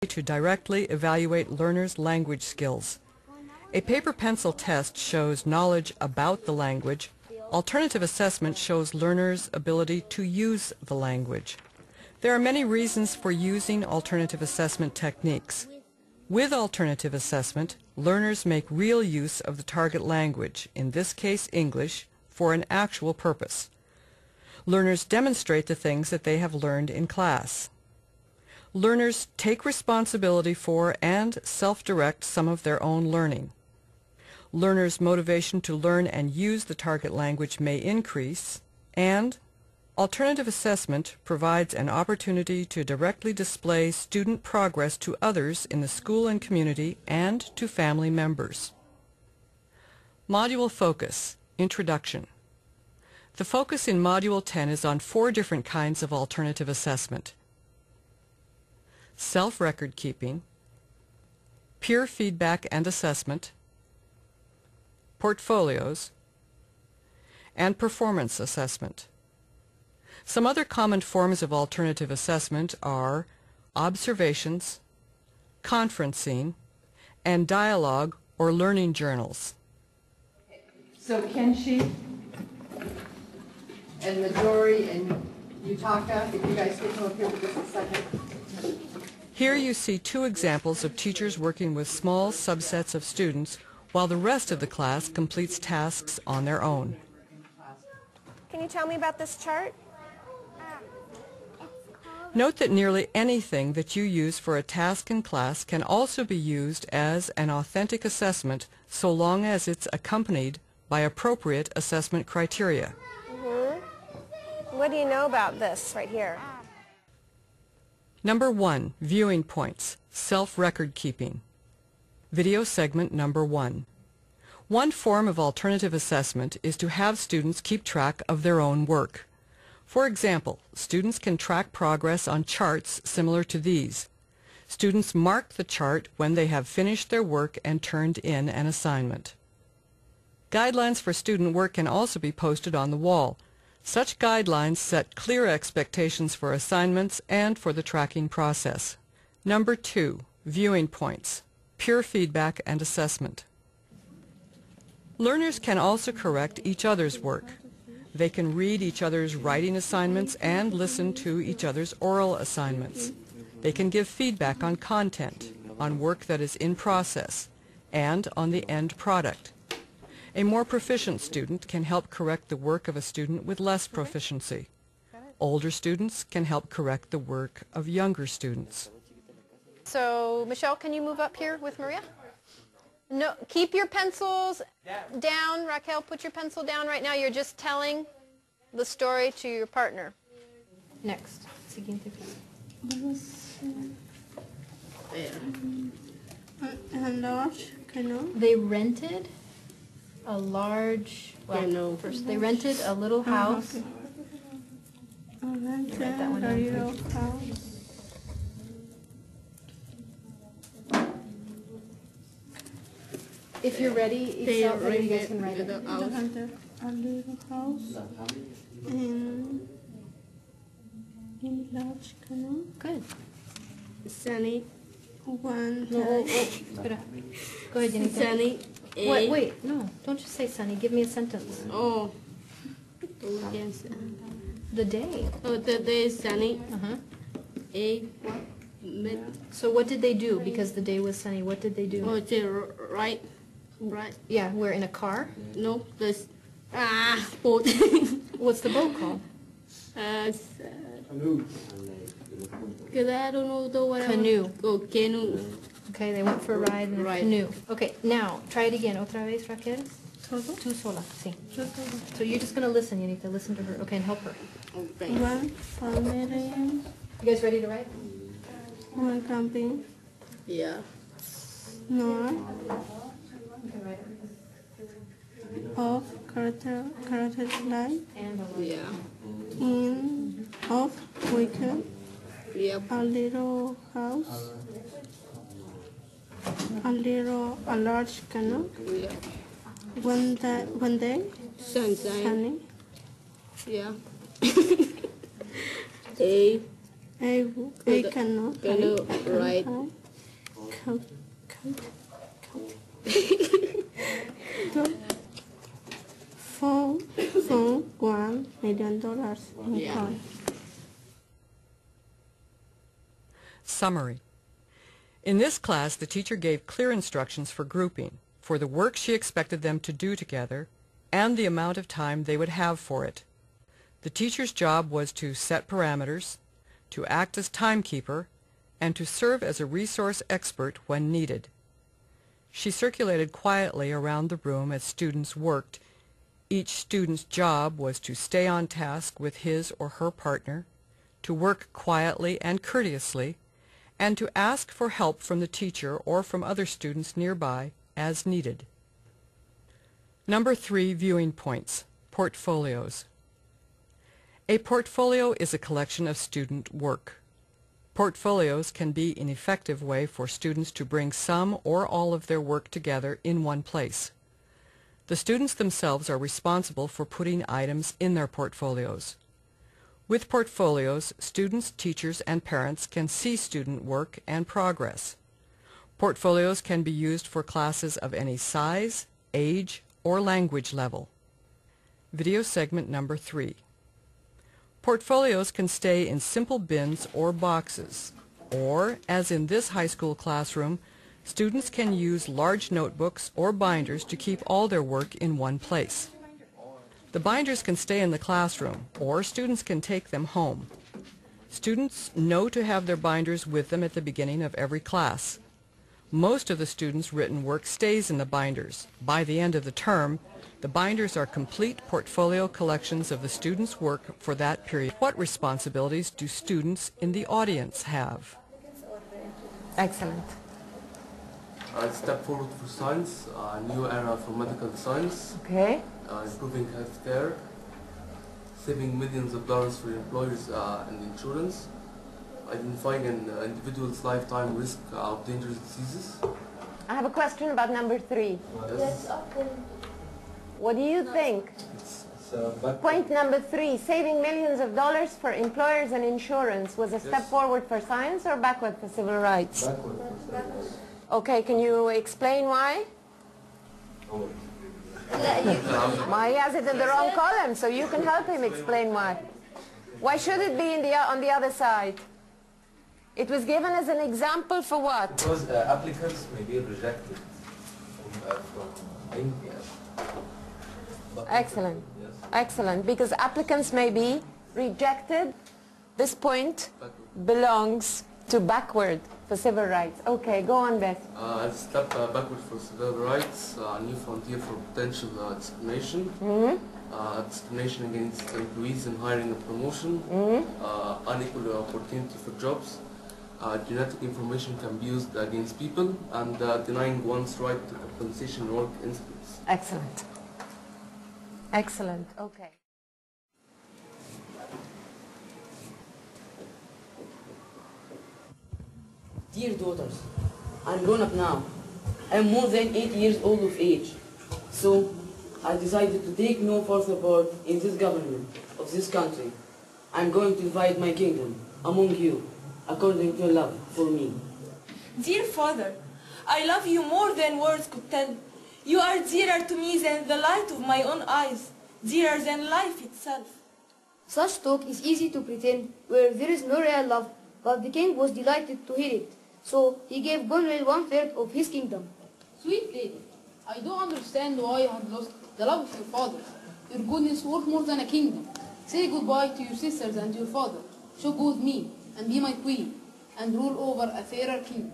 to directly evaluate learners' language skills. A paper-pencil test shows knowledge about the language. Alternative assessment shows learners' ability to use the language. There are many reasons for using alternative assessment techniques. With alternative assessment, learners make real use of the target language, in this case English, for an actual purpose. Learners demonstrate the things that they have learned in class. Learners take responsibility for and self-direct some of their own learning. Learners' motivation to learn and use the target language may increase, and alternative assessment provides an opportunity to directly display student progress to others in the school and community and to family members. Module Focus, Introduction. The focus in Module 10 is on 4 different kinds of alternative assessment: self-record keeping, peer feedback and assessment, portfolios, and performance assessment. Some other common forms of alternative assessment are observations, conferencing, and dialogue or learning journals. So Kenshi and Midori and Yutaka, if you guys could come up here for just a second. Here you see 2 examples of teachers working with small subsets of students while the rest of the class completes tasks on their own. Can you tell me about this chart? Note that nearly anything that you use for a task in class can also be used as an authentic assessment so long as it's accompanied by appropriate assessment criteria. What do you know about this right here? Number 1, viewing points, self-record keeping. Video segment number 1. One form of alternative assessment is to have students keep track of their own work. For example, students can track progress on charts similar to these. Students mark the chart when they have finished their work and turned in an assignment. Guidelines for student work can also be posted on the wall. Such guidelines set clear expectations for assignments and for the tracking process. Number 2, viewing points, peer feedback and assessment. Learners can also correct each other's work. They can read each other's writing assignments and listen to each other's oral assignments. They can give feedback on content, on work that is in process, and on the end product. A more proficient student can help correct the work of a student with less proficiency. Older students can help correct the work of younger students. So, Michelle, can you move up here with Maria? No, keep your pencils down. Raquel, put your pencil down right now. You're just telling the story to your partner. Next. Siguiente. They rented a large, well, first they rented a little house. Write that one down. If you're ready, you guys can write it. A little house in large canal. Good. Sunny one. Espera. Go ahead, Jenny. Sunny. Wait, no, don't just say sunny. Give me a sentence. Oh. Yes. The day. Oh, the day is sunny. A. So what did they do? Because the day was sunny. What did they do? Oh, they right. Yeah, we're in a car. No, this. Boat. What's the boat called? Canoe. Because I don't know the what. Canoe. Oh, canoe. Okay, they went for a ride in a canoe. Okay, now try it again. Otra vez, Raquel. Tú sola. Sí. So you're just gonna listen. You need to listen to her. Okay, and help her. Okay. You guys ready to write? One camping. Yeah. No. Of character life. Yeah. In of weekend. Yep. A little house. A large canoe. Yeah. One day. Sunshine. Sunny. Yeah. A I cannot write. Count. $4.1 million in coin. Summary. In this class, the teacher gave clear instructions for grouping, for the work she expected them to do together, and the amount of time they would have for it. The teacher's job was to set parameters, to act as timekeeper, and to serve as a resource expert when needed. She circulated quietly around the room as students worked. Each student's job was to stay on task with his or her partner, to work quietly and courteously, and to ask for help from the teacher or from other students nearby as needed. Number 3 viewing points, portfolios. A portfolio is a collection of student work. Portfolios can be an effective way for students to bring some or all of their work together in one place. The students themselves are responsible for putting items in their portfolios. With portfolios, students, teachers, and parents can see student work and progress. Portfolios can be used for classes of any size, age, or language level. Video segment number 3. Portfolios can stay in simple bins or boxes, or, as in this high school classroom, students can use large notebooks or binders to keep all their work in one place. The binders can stay in the classroom, or students can take them home. Students know to have their binders with them at the beginning of every class. Most of the students' written work stays in the binders. By the end of the term, the binders are complete portfolio collections of the students' work for that period. What responsibilities do students in the audience have? Excellent. Step forward for science, a new era for medical science. Okay. Improving healthcare, saving millions of dollars for employers and insurance, identifying an individual's lifetime risk of dangerous diseases. I have a question about number 3. Yes. What do you think? Point number 3, saving millions of dollars for employers and insurance, was a step forward for science or backward for civil rights? Backward. Okay, can you explain why? Why he has it in the wrong column, so you can help him explain why. Why should it be on the other side? It was given as an example for what? Because applicants may be rejected from Excellent. Excellent. Because applicants may be rejected. This point belongs to backward for civil rights. Okay, go on, Beth. Step backward for civil rights, a new frontier for potential discrimination. Discrimination against employees in hiring and promotion. Unequal opportunity for jobs. Genetic information can be used against people, and denying one's right to compensation in work incidents. Excellent. Excellent. Okay. Dear daughters, I'm grown up now. I'm more than 8 years old of age. So I decided to take no further part in this government of this country. I'm going to divide my kingdom among you according to love for me. Dear father, I love you more than words could tell. You are dearer to me than the light of my own eyes, dearer than life itself. Such talk is easy to pretend where there is no real love, but the king was delighted to hear it. So he gave Gunwell 1/3 of his kingdom. Sweet lady, I don't understand why you have lost the love of your father. Your goodness worth more than a kingdom. Say goodbye to your sisters and your father. So go with me and be my queen and rule over a fairer kingdom.